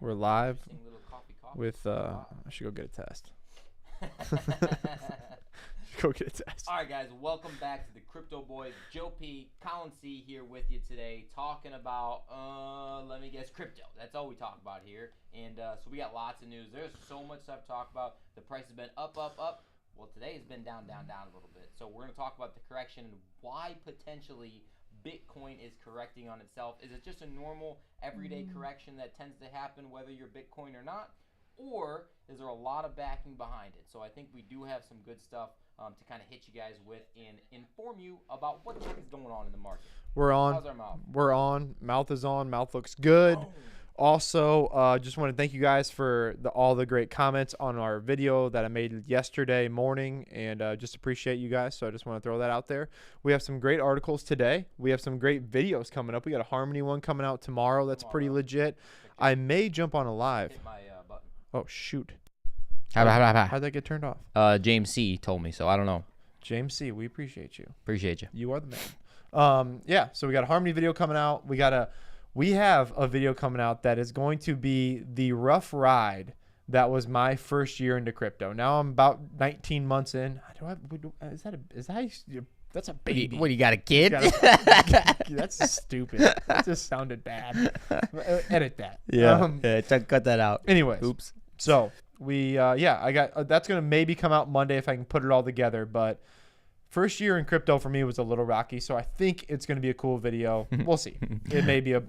We're live Little coffee. with, I should go get a test. Go get a test. All right, guys, welcome back to the Crypto Boys. Joe P, Colin C here with you today, talking about, let me guess, crypto. That's all we talk about here. And so we got lots of news. There's so much stuff to talk about. The price has been up. Well, today has been down a little bit. So we're going to talk about the correction and why potentially Bitcoin is correcting on itself. Is it just a normal everyday correction that tends to happen whether you're Bitcoin or not? Or is there a lot of backing behind it? So I think we do have some good stuff to kind of hit you guys with and inform you about what the heck is going on in the market. We're on. How's our mouth? We're on. Mouth is on. Mouth looks good. Oh. Also, just want to thank you guys for all the great comments on our video that I made yesterday morning, and just appreciate you guys. So I just want to throw that out there. We have some great articles today. We have some great videos coming up. We got a Harmony one coming out tomorrow. That's pretty legit. I may jump on a live. Hit my button. Oh, shoot. How'd How'd that get turned off? James C told me, so I don't know. James C., we appreciate you. Appreciate you. You are the man. Yeah, so we got a Harmony video coming out. We have a video coming out that is going to be the rough ride that was my first year into crypto. Now I'm about 19 months in. That's a baby. What, you got a kid? That's stupid. That just sounded bad. Edit that. Yeah, cut that out. Anyways. Oops. So I got that's gonna maybe come out Monday if I can put it all together. But first year in crypto for me was a little rocky, so I think it's gonna be a cool video. We'll see. It may be a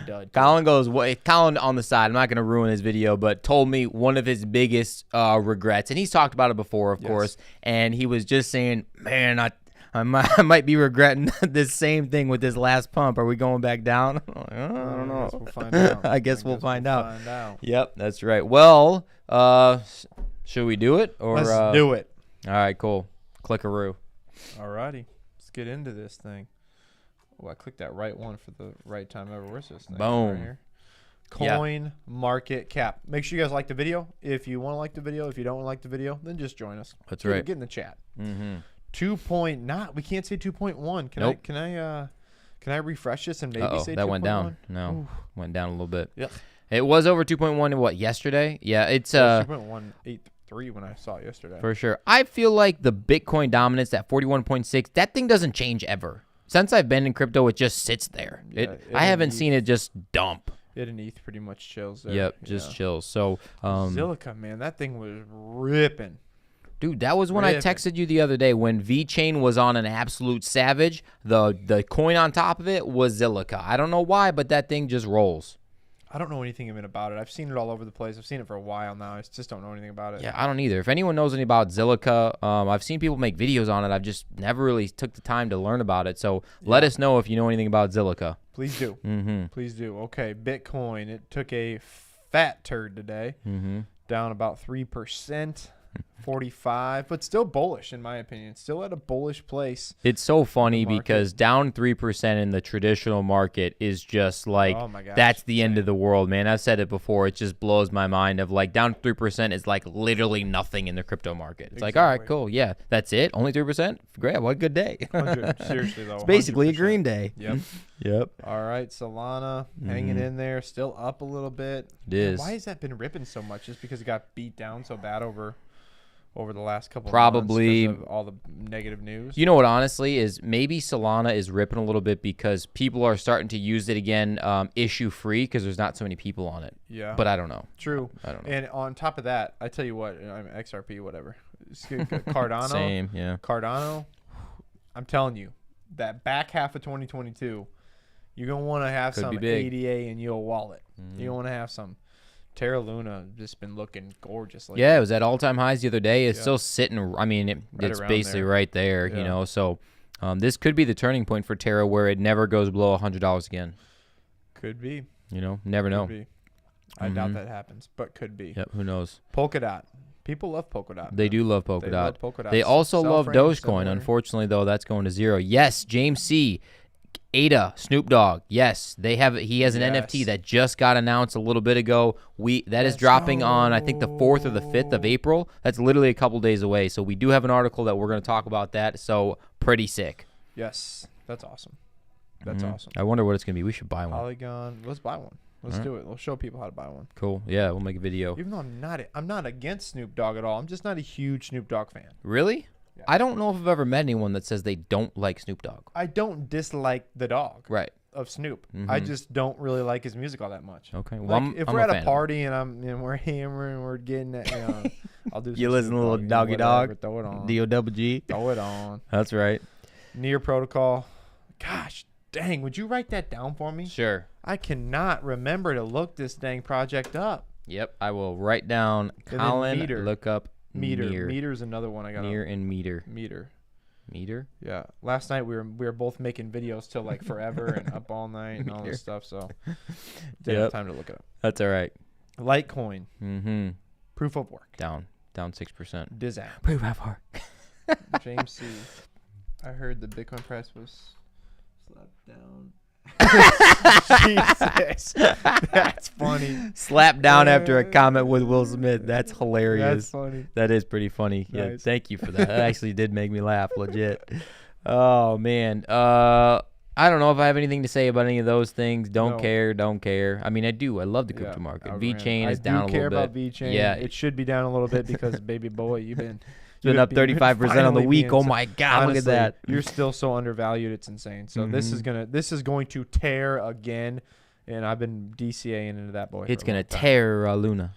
dud. Colin on the side, I'm not gonna ruin his video, but told me one of his biggest regrets, and he's talked about it before, of course, and he was just saying, man, I might be regretting this same thing with this last pump. Are we going back down? I don't know. We'll find out. I guess we'll find out. Yep, that's right. Well, should we do it? Or let's do it. All right, cool. Clickaroo. Alrighty, let's get into this thing. Oh, I clicked that right one for the right time ever. Where's this thing? Boom. Right here. Coin market cap. Make sure you guys like the video. If you want to like the video, if you don't like the video, then just join us. That's right. Get in the chat. Mm-hmm. We can't say 2.1. Nope. Can I refresh this and maybe say 2.1? That went down. No, Ooh. went down a little bit. Yep. It was over 2.1 in what, yesterday? Yeah, it's 2.183 when I saw it yesterday. For sure. I feel like the Bitcoin dominance at 41.6, that thing doesn't change ever. Since I've been in crypto, it just sits there. Yeah, I haven't seen it just dump. It and ETH pretty much chills there. Yep, just chills. So Zilliqa, man, that thing was ripping. Dude, that was when I texted you the other day when VeChain was on an absolute savage. The coin on top of it was Zilliqa. I don't know why, but that thing just rolls. I don't know anything even about it. I've seen it all over the place. I've seen it for a while now. I just don't know anything about it. Yeah, I don't either. If anyone knows anything about Zilliqa, I've seen people make videos on it. I've just never really took the time to learn about it. So let us know if you know anything about Zilliqa. Please do. Mm-hmm. Please do. Okay, Bitcoin. It took a fat turd today. Mm-hmm. Down about 3%. 45, but still bullish in my opinion. Still at a bullish place. It's so funny because down 3% in the traditional market is just like, oh my gosh, that's the end of the world, man. I've said it before. It just blows my mind of like down 3% is like literally nothing in the crypto market. It's like, all right, cool. Yeah, that's it. Only 3%. Great. What a good day. Seriously though. It's basically 100%. a green day. Yep. Yep. All right. Solana hanging in there, still up a little bit. It is. Why has that been ripping so much? Just because it got beat down so bad over the last couple probably of months because of all the negative news. You know what, honestly, is maybe Solana is ripping a little bit because people are starting to use it again issue free because there's not so many people on it. Yeah. But I don't know. True. I don't know. And on top of that, I tell you what, I'm XRP, whatever. Cardano. Same, yeah. Cardano, I'm telling you, that back half of 2022, you're going to want to have some ADA in your wallet. You're going to want to have some. Terra Luna just been looking gorgeous. Lately. Yeah, it was at all-time highs the other day. It's still sitting. I mean, it's basically there. Right there, you know. So this could be the turning point for Terra where it never goes below $100 again. Could be. You know, never know. Could be. I doubt that happens, but could be. Yep, who knows? Polkadot. People love Polkadot. They do love Polkadot. They love Polkadot. They also love Dogecoin. Unfortunately, though, that's going to zero. Yes, James C. Ada, Snoop Dogg. Yes, they have. He has an NFT that just got announced a little bit ago. That is dropping on, I think, the 4th or the 5th of April. That's literally a couple days away. So we do have an article that we're going to talk about that. So pretty sick. Yes, that's awesome. That's awesome. I wonder what it's going to be. We should buy one. Polygon. Let's buy one. Let's do it. We'll show people how to buy one. Cool. Yeah, we'll make a video. Even though I'm not against Snoop Dogg at all. I'm just not a huge Snoop Dogg fan. Really? Yeah. I don't know if I've ever met anyone that says they don't like Snoop Dogg. I don't dislike the dog. Right. Of Snoop. I just don't really like his music all that much. Okay. Well, if we're at a party and we're hammering, we're getting that, I'll do. You listen to a little Doggy Dog. Throw it on. D-O-double-G. Throw it on. That's right. Near Protocol. Gosh, dang! Would you write that down for me? Sure. I cannot remember to look this dang project up. Yep. I will write down Colin. Look up Meter. Near. Meter's another one I got. Near and Meter. Meter. Yeah. Last night we were both making videos till like forever and up all night and all this stuff. So didn't have time to look it up. That's all right. Litecoin. Mm-hmm. Proof of work. Down 6%. Dizap. Proof of work. James C. I heard the Bitcoin price was slapped down. Jesus. That's funny. Slapped down after a comment with Will Smith. That's hilarious. That's funny. That is pretty funny. Nice. Yeah, thank you for that. That actually did make me laugh, legit. Oh man. I don't know if I have anything to say about any of those things. Don't care. I mean, I do. I love the crypto market. VeChain is down a little bit. I do care about VeChain. Yeah. It should be down a little bit because, baby boy, you've been up 35% on the week. Oh my God, honestly, look at that. You're still so undervalued. It's insane. So this is going to tear again, and I've been DCAing into that boy. It's going to tear Luna.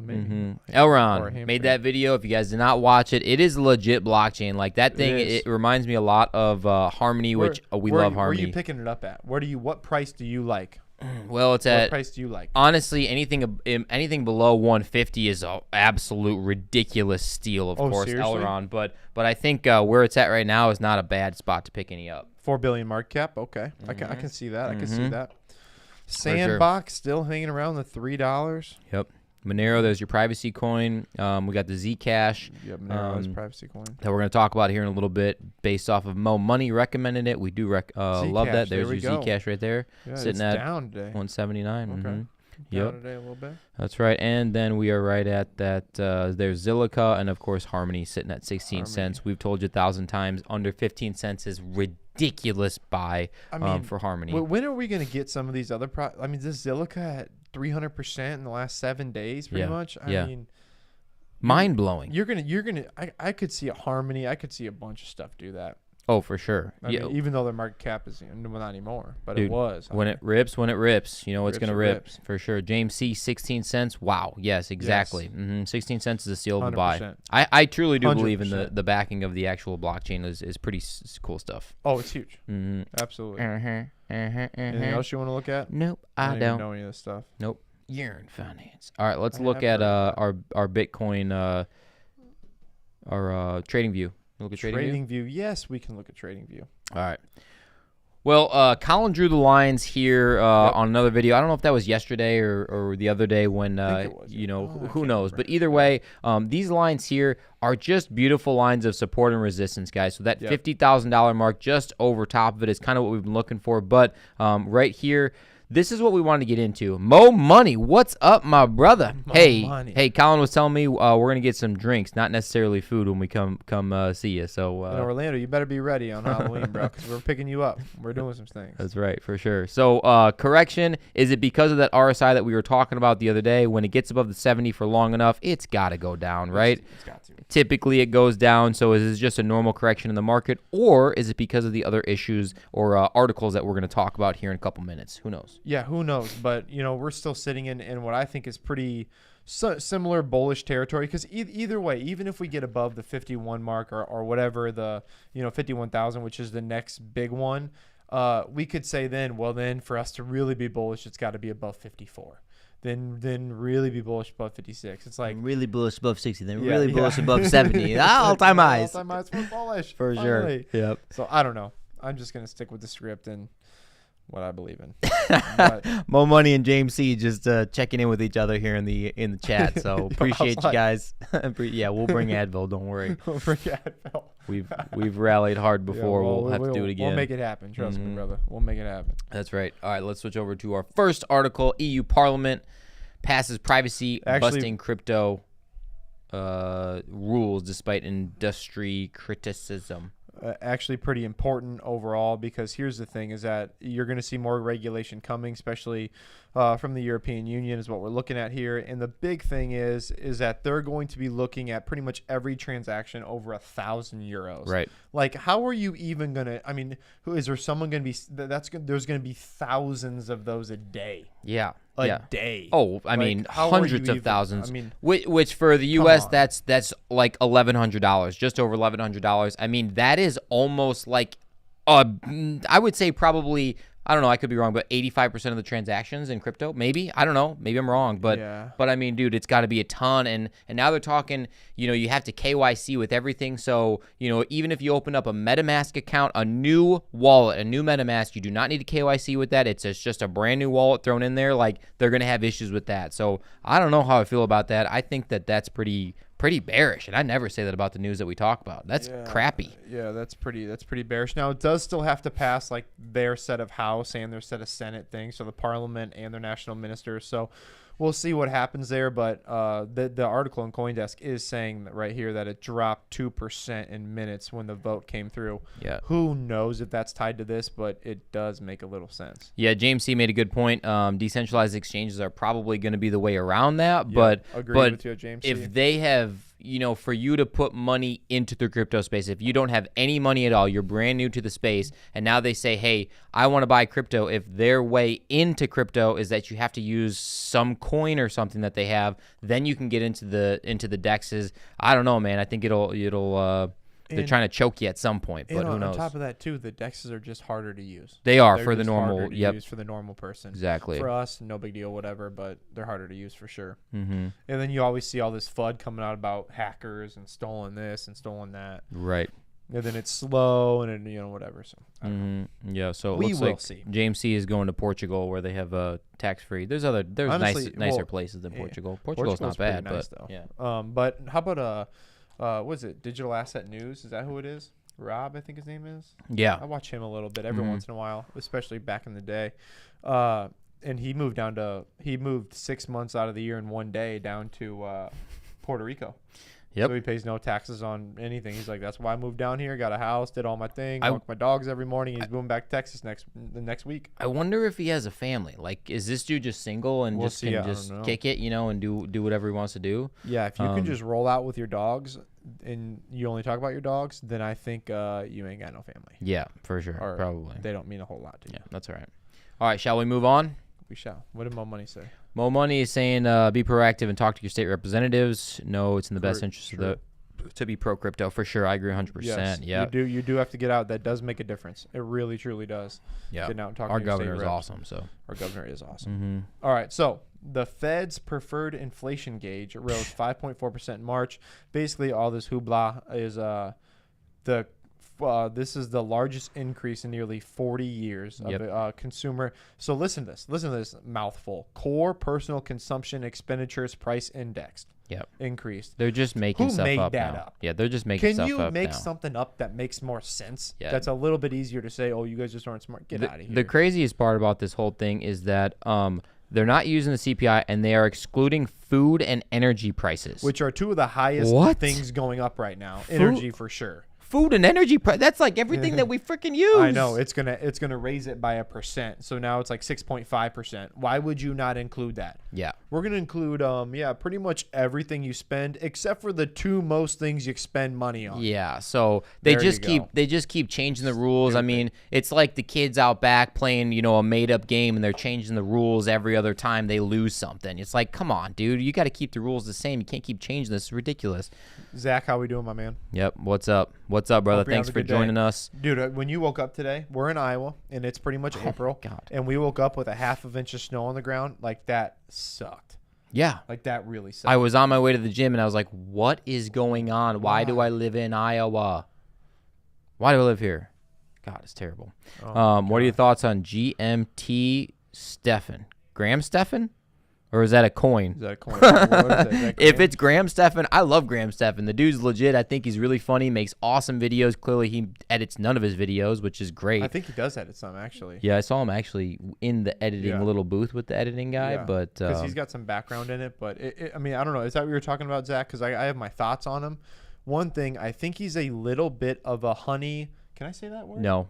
Maybe. Elron made that video. If you guys did not watch it, it is a legit blockchain. Like that thing, it reminds me a lot of Harmony, which we love Harmony. Where are you picking it up at? What price do you like? Well, it's what price do you like? Honestly, anything below 150 is an absolute ridiculous steal, of course, seriously? Elron. But I think where it's at right now is not a bad spot to pick any up. 4 billion market cap. Okay, I can see that. I can see that. Sandbox still hanging around the $3. Yep. Monero, there's your privacy coin. We got the ZCash. Yep, Monero is privacy coin. That we're going to talk about here in a little bit based off of Mo Money recommended it. We do love that. There's your Zcash right there. Yeah, sitting at down today. 179. Okay. Down today a little bit. That's right. And then we are right at that. There's Zilliqa and, of course, Harmony sitting at 16 cents. We've told you 1,000 times under 15 cents is ridiculous buy for Harmony. When are we going to get some of these other this Zilliqa at 300% in the last 7 days, pretty much. I mean, mind blowing. I could see a Harmony. I could see a bunch of stuff do that. Oh, for sure. I mean, even though their market cap is not anymore, but dude, it was. When it rips, you know it's going to rip for sure. James C, 16 cents. Wow. Yes, exactly. Yes. 16 cents is a steal of a buy. I truly do 100%. Believe in the backing of the actual blockchain is pretty cool stuff. Oh, it's huge. Absolutely. Anything else you want to look at? Nope, I don't even know any of this stuff. Nope. You're in finance. All right, let's look at our Bitcoin, our trading view. Look at trading view. Yes, we can look at trading view. All right. Well, Colin drew the lines here on another video. I don't know if that was yesterday or the other day when, who knows. But either way, these lines here are just beautiful lines of support and resistance, guys. So that $50,000 mark just over top of it is kind of what we've been looking for. But right here, this is what we wanted to get into. Mo Money, what's up, my brother? Hey, Colin was telling me we're gonna get some drinks, not necessarily food, when we come see you. So Orlando, you better be ready on Halloween, bro, because we're picking you up. We're doing some things. That's right, for sure. So correction, is it because of that RSI that we were talking about the other day? When it gets above the 70 for long enough, it's got to go down, right? It's got to. Typically, it goes down. So is this just a normal correction in the market, or is it because of the other issues or articles that we're going to talk about here in a couple minutes? Who knows? Yeah, who knows? But, we're still sitting in what I think is pretty similar bullish territory, because either way, even if we get above the 51 mark or whatever, the 51,000, which is the next big one, we could say then for us to really be bullish, it's got to be above 54. Then really be bullish above 56. It's like really bullish above 60, then really bullish above 70. All-time highs. All-time highs for bullish. For finally. Sure. Yep. So I don't know. I'm just going to stick with the script and what I believe in. Mo Money and James C just checking in with each other here in the chat. So appreciate you guys. We'll bring Advil. Don't worry. We'll bring Advil. We've rallied hard before. We'll have to do it again. We'll make it happen. Trust me, brother. We'll make it happen. That's right. All right, let's switch over to our first article. EU Parliament passes privacy busting crypto rules despite industry criticism. actually pretty important overall, because here's the thing is that you're going to see more regulation coming, especially from the European Union is what we're looking at here. And the big thing is that they're going to be looking at pretty much every transaction over €1,000. Right. Like, how are you even going to, I mean, is there someone going to be, there's going to be thousands of those a day. Yeah. A day. Oh, I mean, hundreds of thousands. I mean, which for the U.S., on. that's like $1,100, just over $1,100. I mean, that is almost like, I would say probably, I don't know, I could be wrong, but 85% of the transactions in crypto, maybe. I don't know, maybe I'm wrong, but I mean, dude, it's got to be a ton. And now they're talking, you have to KYC with everything. So, even if you open up a MetaMask account, a new wallet, a new MetaMask, you do not need to KYC with that. It's just a brand new wallet thrown in there. Like, they're going to have issues with that. So I don't know how I feel about that. I think that's pretty bearish, and I never say that about the news that we talk about. That's crappy. Yeah, that's pretty bearish. Now, it does still have to pass like their set of House and their set of Senate things, so the Parliament and their national ministers. So we'll see what happens there. But the article in CoinDesk is saying that right here that it dropped 2% in minutes when the vote came through. Yeah. Who knows if that's tied to this, but it does make a little sense. Yeah, James C. made a good point. Decentralized exchanges are probably going to be the way around that. But with you, James C. If they have, for you to put money into the crypto space, if you don't have any money at all, you're brand new to the space, and now they say, hey, I want to buy crypto. If their way into crypto is that you have to use some coin or something that they have, then you can get into the dexes. I don't know, man. I think it'll they're trying to choke you at some point, but who knows? On top of that, too, the dexes are just harder to use. They are they're for the normal. Use for the normal person. Exactly. For us, no big deal, whatever. But they're harder to use for sure. Mm-hmm. And then you always see all this FUD coming out about hackers and stolen this and stolen that. Right. And then it's slow and whatever. So yeah. So it we looks will like see. James C. is going to Portugal where they have tax free. There's Honestly, nicer places than Portugal. Portugal's not bad, nice, but though. yeah. But how about what is it? Digital Asset News? Is that who it is? Rob, I think his name is. Yeah. I watch him a little bit every once in a while, especially back in the day. And he moved 6 months out of the year in one day down to Puerto Rico. Yep. So he pays no taxes on anything. He's like, that's why I moved down here, got a house, did all my thing, walk my dogs every morning. He's moving back to Texas the next week. I wonder if he has a family. Like, is this dude just single and just kick it, and do whatever he wants to do? Yeah, if you can just roll out with your dogs and you only talk about your dogs, then I think you ain't got no family. Yeah, for sure. Or probably. They don't mean a whole lot to you. Yeah, that's all right. All right, shall we move on? We shall. What did Mo Money say? Mo Money is saying be proactive and talk to your state representatives. No, it's in the best interest to be pro crypto for sure. I agree 100%. Yes, yeah, you do have to get out. That does make a difference. It really truly does. Yeah, getting out and talking. Our to your governor state is reps. awesome. So our governor is awesome. Mm-hmm. All right, so the Fed's preferred inflation gauge rose 5.4% in March. Basically, all this hoopla is this is the largest increase in nearly 40 years of consumer. So listen to this mouthful. Core personal consumption expenditures price indexed. Yep. Increased. They're just making stuff up now. Up? Yeah, they're just making stuff up now. Can you make something up that makes more sense? Yeah. That's a little bit easier to say, oh, you guys just aren't smart. Get out of here. The craziest part about this whole thing is that they're not using the CPI, and they are excluding food and energy prices. Which are two of the highest things going up right now. Energy for sure. Food and energy that's like everything that we freaking use. I know it's gonna raise it by 1%. So now it's like 6.5%. Why would you not include that? Yeah, we're gonna include pretty much everything you spend except for the two most things you spend money on. Yeah, so they just keep changing the rules. I mean, it's like the kids out back playing a made up game, and they're changing the rules every other time they lose something. It's like, come on, dude, you got to keep the rules the same. You can't keep changing this. It's ridiculous. Zach, how we doing, my man? Yep. What's up? What's up, brother? Thanks for joining us. Dude, when you woke up today, we're in Iowa, and it's pretty much April. God. And we woke up with a half of inch of snow on the ground. Like, that sucked. Yeah. Like, that really sucked. I was on my way to the gym, and I was like, what is going on? Why do I live in Iowa? Why do I live here? God, it's terrible. What are your thoughts on GMT Stefan? Graham Stefan? Or is that a coin? Is that a coin? What is that? If it's Graham Stefan, I love Graham Stefan. The dude's legit. I think he's really funny, makes awesome videos. Clearly, he edits none of his videos, which is great. I think he does edit some, actually. Yeah, I saw him actually in the editing little booth with the editing guy. But because he's got some background in it. But, I mean, I don't know. Is that what you were talking about, Zach? Because I have my thoughts on him. one thing. I think he's a little bit of a honey. Can I say that word? No.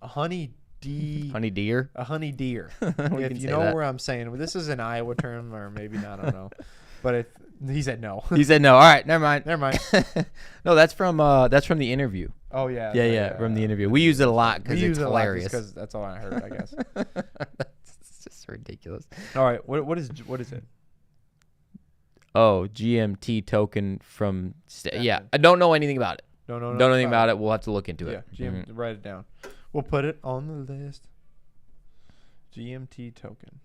A honey deer. A honey deer. We If can you say know that. where I'm saying, well, this is an Iowa term, or maybe not. I don't know. But if he said no. He said no. All right, never mind. Never mind. No, that's from the interview. Oh yeah. Yeah, from the interview. We use it a lot because it's hilarious. Because that's all I heard, I guess. That's just ridiculous. All right. What is it? Oh, GMT token from. Yeah, I don't know anything about it. No. Don't know anything about it. We'll have to look into it. Yeah. Write it down. We'll put it on the list. GMT token.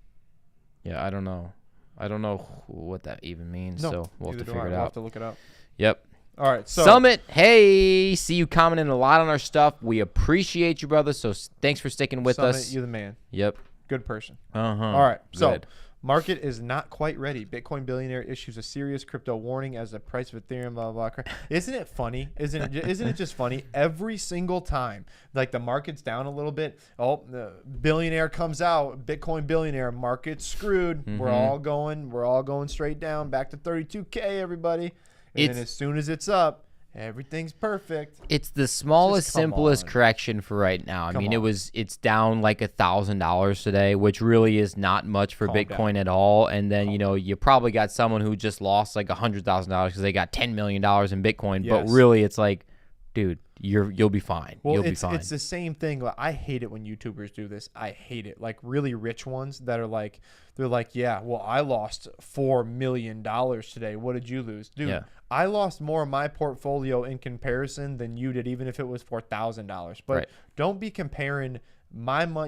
Yeah, I don't know. I don't know what that even means. No, so we'll have to neither do figure I. it We'll out. have to look it up. Yep. All right. So Summit, hey, see you commenting a lot on our stuff. We appreciate you, brother. So thanks for sticking with Summit, us. you're the man. Yep. Good person. Uh-huh. All right. So Good. market is not quite ready. Bitcoin billionaire issues a serious crypto warning as the price of Ethereum, blah, blah, blah. Isn't it funny? Isn't it just funny? Every single time, like the market's down a little bit, the billionaire comes out, Bitcoin billionaire, market's screwed. Mm-hmm. We're all going straight down, back to 32K, everybody. And then as soon as it's up, everything's perfect. It's the smallest, Just come simplest on. correction for right now. I Come mean, on. it's down like $1,000 today, which really is not much for Calm Bitcoin down. at all. And then, you probably got someone who just lost like $100,000 because they got $10 million in Bitcoin. But Yes. really, it's like, dude, you'll be fine. Well, You'll be it's fine. the same thing. Like, I hate it when YouTubers do this. I hate it. Like really rich ones that are like, they're like, yeah, well, I lost $4 million today. What did you lose, dude? Yeah. I lost more of my portfolio in comparison than you did, even if it was $4,000. But Right. don't be comparing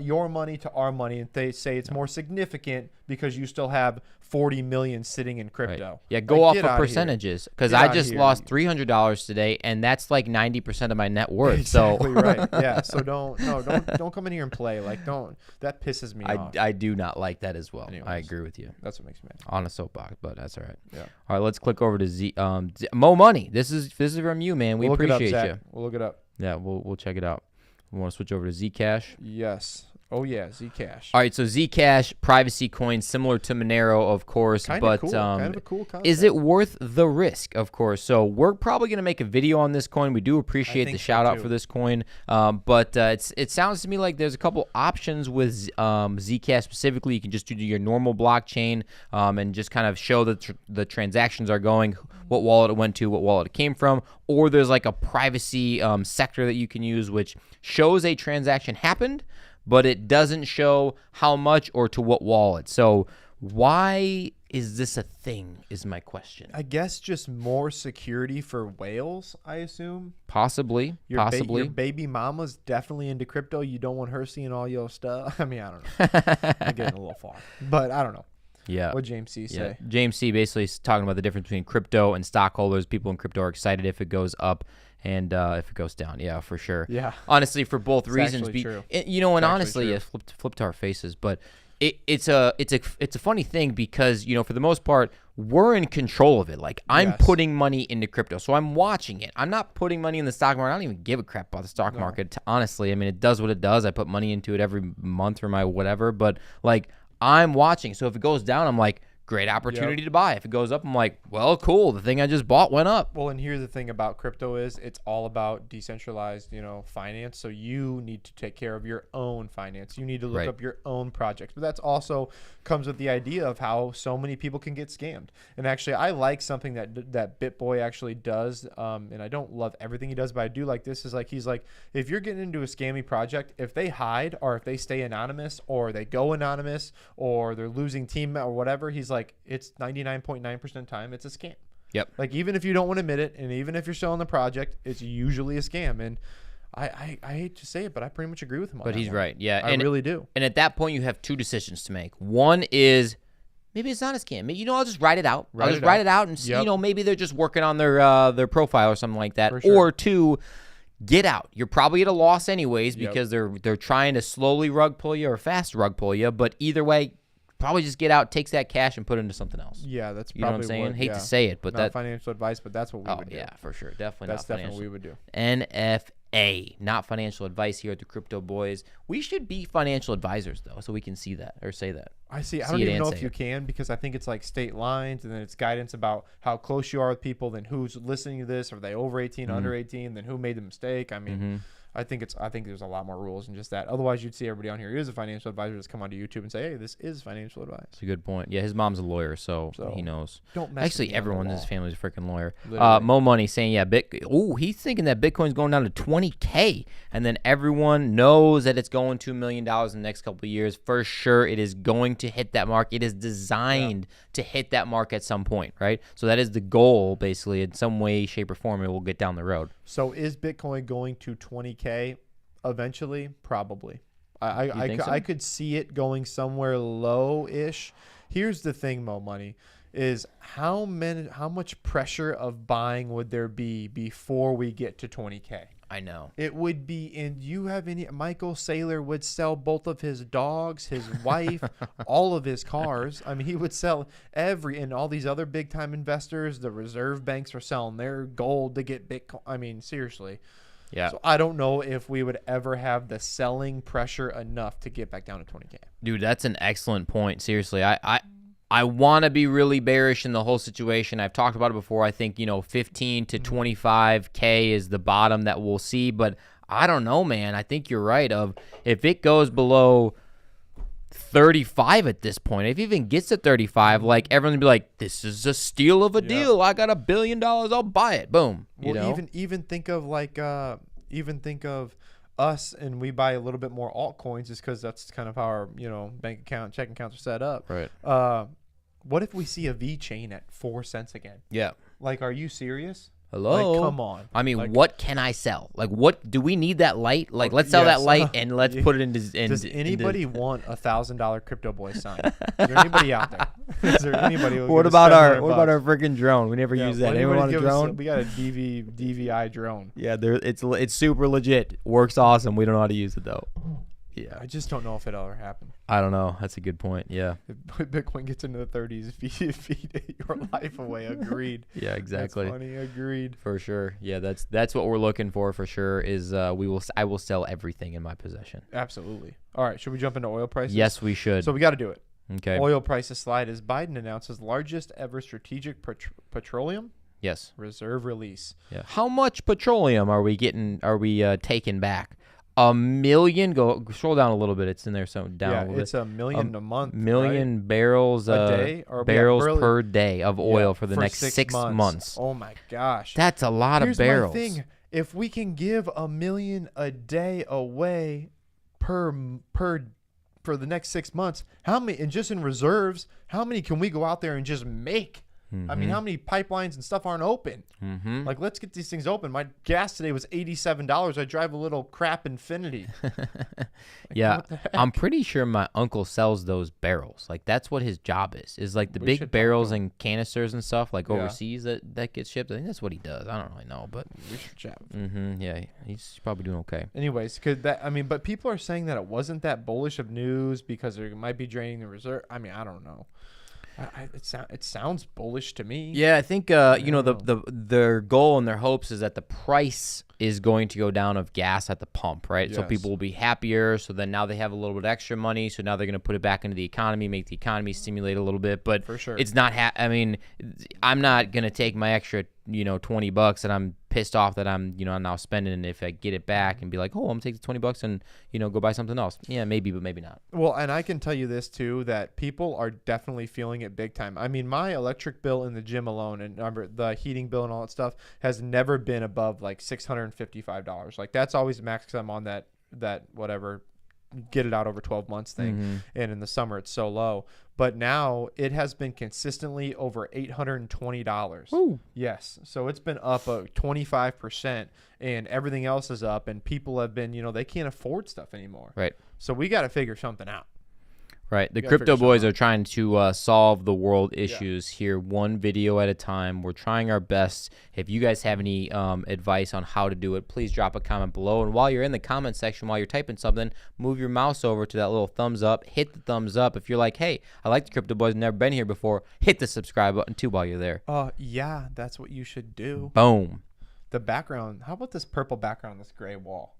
your money to our money and they say it's more significant because you still have 40 million sitting in crypto. Right. Yeah, go Like, off get of outta here. percentages because Get I outta just here. lost $300 today, and that's like 90% of my net worth. Exactly So right. Yeah. So don't come in here and play. Like that pisses me off. I do not like that as well. I Anyways. agree with you. That's what makes me mad. On a soapbox, but that's all right. Yeah. All right, let's click over to Mo Money. This is from you, man. We We'll look it up, appreciate Zach. you. We'll look it up. Yeah, we'll check it out. We want to switch over to Zcash. Yes. Oh yeah, Zcash. All right, so Zcash, privacy coin, similar to Monero, of course, Kind but of cool. Kind of a cool concept. is it worth the risk? Of course. So we're probably going to make a video on this coin. We do appreciate the think so, shout out too. for this coin, but it sounds to me like there's a couple options with Zcash specifically. You can just do your normal blockchain and just kind of show that the transactions are going, what wallet it went to, what wallet it came from, or there's like a privacy sector that you can use, which shows a transaction happened, but it doesn't show how much or to what wallet. So why is this a thing is my question. I guess just more security for whales, I assume. Possibly. Your baby mama's definitely into crypto. You don't want her seeing all your stuff. I mean, I don't know. I'm getting a little far. But I don't know. Yeah. What James C. say? James C. basically is talking about the difference between crypto and stockholders. People in crypto are excited if it goes up and if it goes down. Yeah, for sure. Yeah. Honestly, for both reasons. actually true. And It's honestly, true. yeah, flip to our faces. But it's a funny thing because, for the most part, we're in control of it. Like, I'm Yes. putting money into crypto, so I'm watching it. I'm not putting money in the stock market. I don't even give a crap about the stock market, honestly. I mean, it does what it does. I put money into it every month for my whatever. But, like, I'm watching. So if it goes down, I'm like, great opportunity to buy. If it goes up, I'm like, well, cool. The thing I just bought went up. Well, and here's the thing about crypto is it's all about decentralized, finance. So you need to take care of your own finance. You need to look Right. up your own projects. But that's also comes with the idea of how so many people can get scammed. And actually, I like something that BitBoy actually does. And I don't love everything he does, but I do like this. Is like he's like, if you're getting into a scammy project, if they hide or if they stay anonymous or they go anonymous or they're losing team or whatever, he's like, it's 99.9% time it's a scam. Yep. Like, even if you don't want to admit it, and even if you're selling the project, it's usually a scam. And I hate to say it, but I pretty much agree with him on But that he's one. right. Yeah. I really do. And at that point, you have two decisions to make. One is maybe it's not a scam. Maybe, I'll just write it out. I'll just write it out and see, Yep. maybe they're just working on their profile or something like that. For sure. Or two, get out. You're probably at a loss anyways Yep. because they're trying to slowly rug pull you or fast rug pull you. But either way, probably just get out, takes that cash and put it into something else. Yeah, that's You know what probably I'm saying? Hate yeah. to say it, but Not financial advice, but that's what we Oh would do. yeah, for sure. Definitely That's not definitely financial. what we would do. not financial advice here at the Crypto Boys. We should be financial advisors, though, so we can see that or say that. I don't even know if you can, because I think it's like state lines, and then it's guidance about how close you are with people, then who's listening to this, are they over 18, under 18, then who made the mistake. I mean, I think there's a lot more rules than just that. Otherwise, you'd see everybody on here who is a financial advisor just come onto YouTube and say, hey, this is financial advice. That's a good point. Yeah, his mom's a lawyer, so he knows. Don't mess Actually, with everyone in his family is a freaking lawyer. Literally. Mo Money saying, he's thinking that Bitcoin's going down to 20K, and then everyone knows that it's going $2 million in the next couple of years. For sure, it is going to hit that mark. It is designed to hit that mark at some point, right? So that is the goal, basically, in some way, shape, or form. It will get down the road. So is Bitcoin going to 20K? Eventually, probably. I could see it going somewhere low-ish. Here's the thing, Mo Money, is how much pressure of buying would there be before we get to 20K? I know. It would be, and you have any, Michael Saylor would sell both of his dogs, his wife, all of his cars. I mean, he would sell and all these other big time investors, the reserve banks are selling their gold to get Bitcoin. I mean, seriously. Yeah. So I don't know if we would ever have the selling pressure enough to get back down to 20K. Dude, that's an excellent point. Seriously, I want to be really bearish in the whole situation. I've talked about it before. I think, 15 to 25K is the bottom that we'll see, but I don't know, man. I think you're right. If it goes below 35 at this point, if it even gets to 35, like everyone would be like, this is a steal of a deal. I got $1 billion. I'll buy it. Boom. Even think of us, and we buy a little bit more altcoins just because that's kind of how our bank account, checking accounts are set up. Right. What if we see a V chain at 4 cents again? Yeah. Like, are you serious? Hello. Like, come on. I mean, what can I sell? Like, what do we need that light? Like, let's sell that light and let's put it into. Does anybody want $1,000 Crypto Boy sign? Is there anybody out there? Is there anybody? What about our freaking drone? We never use that. Anyone want a drone? We got a DVI drone. Yeah, it's super legit. Works awesome. We don't know how to use it though. Yeah, I just don't know if it'll ever happen. I don't know. That's a good point. Yeah. If Bitcoin gets into the 30s, feed your life away. Agreed. Yeah, exactly. That's funny. Agreed. For sure. Yeah, that's what we're looking for sure. Is I will sell everything in my possession. Absolutely. All right. Should we jump into oil prices? Yes, we should. So we got to do it. Okay. Oil prices slide as Biden announces largest ever strategic petroleum reserve release. Yeah. How much petroleum are we getting? Are we taking back? 1 million. Go scroll down a little bit. It's in there. So down a little bit. It's 1 million a month. Million right? barrels a day, or barrels per day of oil for the next 6 months. Oh my gosh, that's a lot of barrels. Here's my thing: if we can give 1 million a day away per for the next 6 months, how many? And just in reserves, how many can we go out there and just make? I mean, how many pipelines and stuff aren't open? Like, let's get these things open. My gas today was $87. I drive a little crap Infinity. Yeah, I'm pretty sure my uncle sells those barrels. Like, that's what his job is like the big barrels and canisters and stuff, like overseas that gets shipped. I think that's what he does. I don't really know, but we should chat. Yeah, he's probably doing okay. Anyways, but people are saying that it wasn't that bullish of news because it might be draining the reserve. I mean, I don't know. It sounds bullish to me. Yeah, I think their goal and their hopes is that the price is going to go down of gas at the pump, right? Yes. So people will be happier. So then now they have a little bit extra money. So now they're going to put it back into the economy, make the economy stimulate a little bit. But for sure, it's not. I mean, I'm not going to take my extra $20 that I'm pissed off that I'm now spending, and if I get it back and be like, oh, I'm gonna take the $20 and go buy something else. Yeah, maybe, but maybe not. Well, and I can tell you this too, that people are definitely feeling it big time. I mean, my electric bill in the gym alone, and the heating bill and all that stuff, has never been above like $655. Like, that's always the max because I'm on that whatever, get it out over 12 months thing. And in the summer it's so low, but now it has been consistently over $820. Ooh. Yes, so it's been up 25%, and everything else is up, and people have been they can't afford stuff anymore, right? So we got to figure something out. Right. The Crypto Boys are trying to solve the world issues here one video at a time. We're trying our best. If you guys have any advice on how to do it, please drop a comment below. And while you're in the comment section, while you're typing something, move your mouse over to that little thumbs up. Hit the thumbs up. If you're like, hey, I like the Crypto Boys, never been here before, hit the subscribe button too while you're there. Yeah, that's what you should do. Boom. the background. How about this purple background on this gray wall?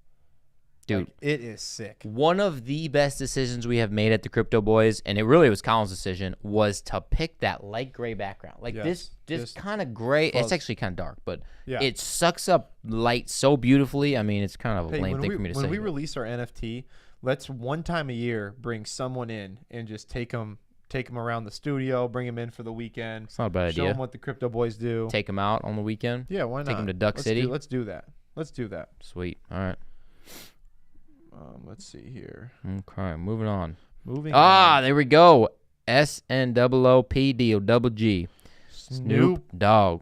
Dude, like, it is sick. One of the best decisions we have made at the Crypto Boys, and it really was Colin's decision, was to pick that light gray background. Like this kind of gray. It's actually kind of dark, but it sucks up light so beautifully. I mean, it's kind of a lame thing for me to say. When we release our NFT, let's one time a year bring someone in and just take them around the studio, bring them in for the weekend. It's not a bad idea. Show them what the Crypto Boys do. Take them out on the weekend. Yeah, why not? Take them to Duck City. Let's do that. Let's do that. Sweet. All right. Let's see here. Okay, moving on. There we go. SNOOPDOGG. Snoop Dogg.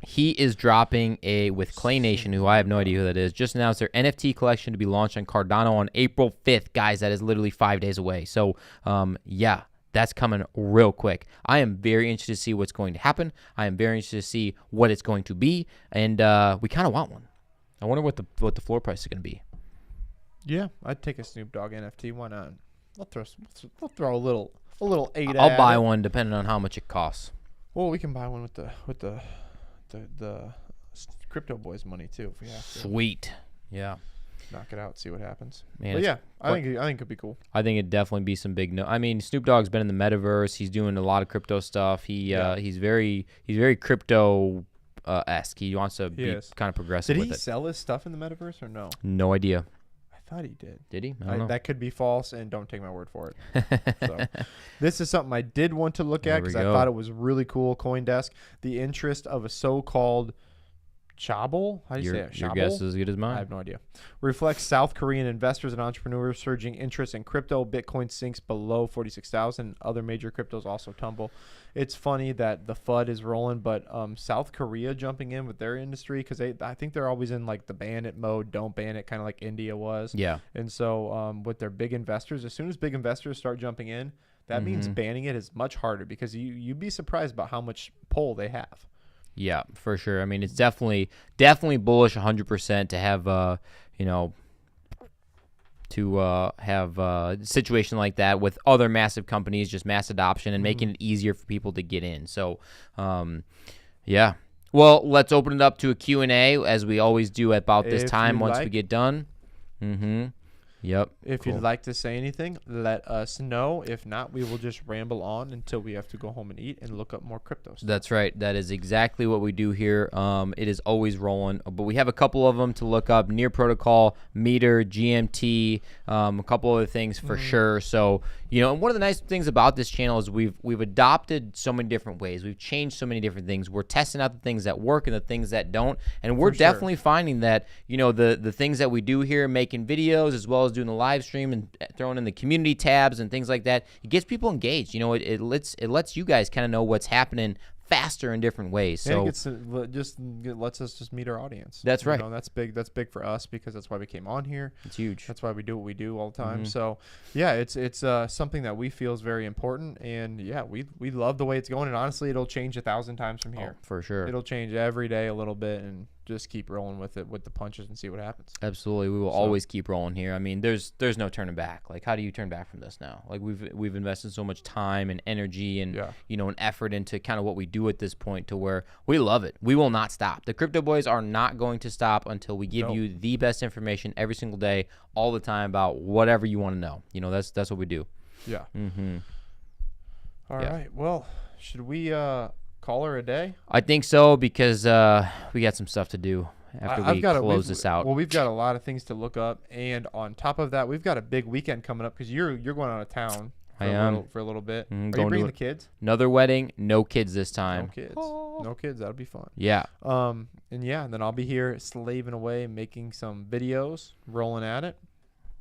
He is dropping with Clay Nation, who I have no idea who that is, just announced their NFT collection to be launched on Cardano on April 5th. Guys, that is literally 5 days away. So, yeah, that's coming real quick. I am very interested to see what's going to happen. I am very interested to see what it's going to be, and we kind of want one. I wonder what the floor price is going to be. Yeah, I'd take a Snoop Dogg NFT. Why not? We'll throw a little 8. I'll buy one depending on how much it costs. Well, we can buy one with the Crypto Boys money too if we have to. Sweet. Yeah. Knock it out, see what happens. Man, but yeah, I think it'd be cool. I think it'd definitely be some big. I mean, Snoop Dogg's been in the metaverse. He's doing a lot of crypto stuff. He's very crypto esque. He wants to be kind of progressive. Did with he it. sell his stuff in the metaverse or no? No idea. I thought he did. Did he? I don't know. That could be false, and don't take my word for it. So, this is something I did want to look at because I thought it was really cool. CoinDesk, the interest of a so-called Chabal. How do you say it? Your guess is as good as mine. I have no idea. Reflects South Korean investors and entrepreneurs surging interest in crypto. Bitcoin sinks below 46,000. Other major cryptos also tumble. It's funny that the FUD is rolling, but South Korea jumping in with their industry because I think they're always in like the ban it mode, don't ban it, kind of like India was. Yeah. And so with their big investors, as soon as big investors start jumping in, that means banning it is much harder because you'd be surprised about how much pull they have. Yeah, for sure. I mean, it's definitely bullish 100% to have, have a situation like that with other massive companies, just mass adoption and making it easier for people to get in. So, yeah. Well, let's open it up to a Q&A as we always do at about this time once we get done. Yep. If you'd like to say anything, let us know. If not, we will just ramble on until we have to go home and eat and look up more crypto stuff. That's right. That is exactly what we do here. It is always rolling, but we have a couple of them to look up: Near Protocol, Meter, GMT, a couple other things for sure. So, and one of the nice things about this channel is we've adopted so many different ways. We've changed so many different things. We're testing out the things that work and the things that don't, and we're definitely finding that the things that we do here, making videos as well as doing the live stream and throwing in the community tabs and things like that, it gets people engaged. It lets you guys kind of know what's happening faster in different ways. So it lets us just meet our audience. That's right. That's big. That's big for us because that's why we came on here. It's huge. That's why we do what we do all the time. So yeah, it's something that we feel is very important, and yeah, we love the way it's going. And honestly, it'll change 1,000 times from here. Oh, for sure. It'll change every day a little bit, and just keep rolling with it with the punches and see what happans. Absolutely, we will always keep rolling here. I mean, there's no turning back. Like, how do you turn back from this now? Like, we've invested so much time and energy and an effort into kind of what we do at this point to where we love it. We will not stop. The Crypto Boys are not going to stop until we give you the best information every single day, all the time about whatever you want to know. That's what we do. Yeah. All right. Well, should we call her a day? I think so because we got some stuff to do after we close this out. Well, we've got a lot of things to look up, and on top of that, we've got a big weekend coming up because you're going out of town. For a little bit. Are you bringing the kids? Another wedding, no kids this time. No kids. No kids. That'll be fun. Yeah. And then I'll be here slaving away, making some videos, rolling at it.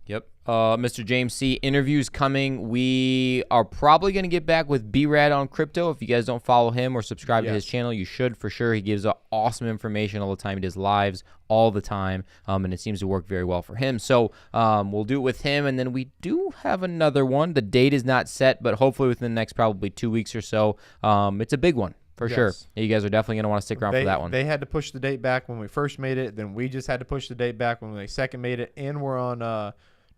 Yep. Mr. James C. interviews coming. We are probably going to get back with B-Rad on crypto. If you guys don't follow him or subscribe to his channel, you should for sure. He gives awesome information all the time. He does lives all the time, and it seems to work very well for him. So we'll do it with him, and then we do have another one. The date is not set, but hopefully within the next probably 2 weeks or so. It's a big one. For sure. You guys are definitely going to want to stick around for that one. They had to push the date back when we first made it. Then we just had to push the date back when they second made it. And we're on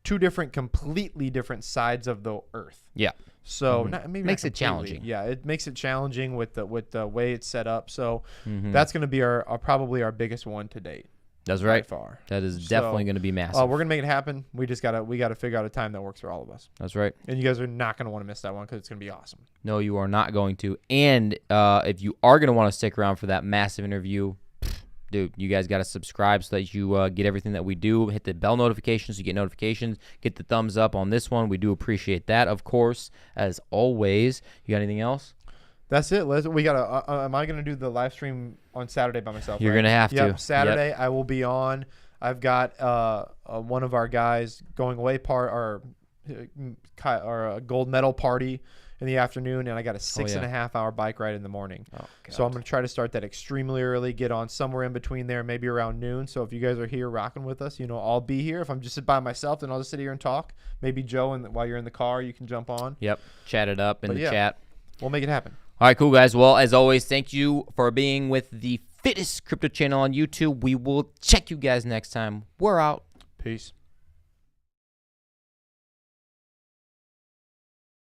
2 completely different sides of the earth. Yeah. So maybe Makes not it completely. challenging. Yeah, it makes it challenging with the way it's set up. So Mm-hmm. that's going to be our probably our biggest one to date. That's right. By far. That is definitely going to be massive. We're gonna make it happen. We gotta figure out a time that works for all of us. That's right. And you guys are not gonna want to miss that one because it's gonna be awesome. No, you are not going to. And if you are going to want to stick around for that massive interview, dude, you guys got to subscribe so that you get everything that we do. Hit the bell notifications so you get notifications. Get the thumbs up on this one. We do appreciate that, of course, as always. You got anything else? That's it. We gotta. Am I gonna do the live stream on Saturday by myself? You're right? gonna have to. Saturday Yep. I will be on. I've got one of our guys going away or a gold medal party in the afternoon, and I got a 6.5 hour bike ride in the morning. Oh, so I'm gonna try to start that extremely early. Get on somewhere in between there, maybe around noon. So if you guys are here rocking with us, I'll be here. If I'm just by myself, then I'll just sit here and talk. Maybe Joe, and while you're in the car, you can jump on. Yep. Chat it up in the chat. We'll make it happen. All right, cool, guys. Well, as always, thank you for being with the fittest crypto channel on YouTube. We will check you guys next time. We're out. Peace.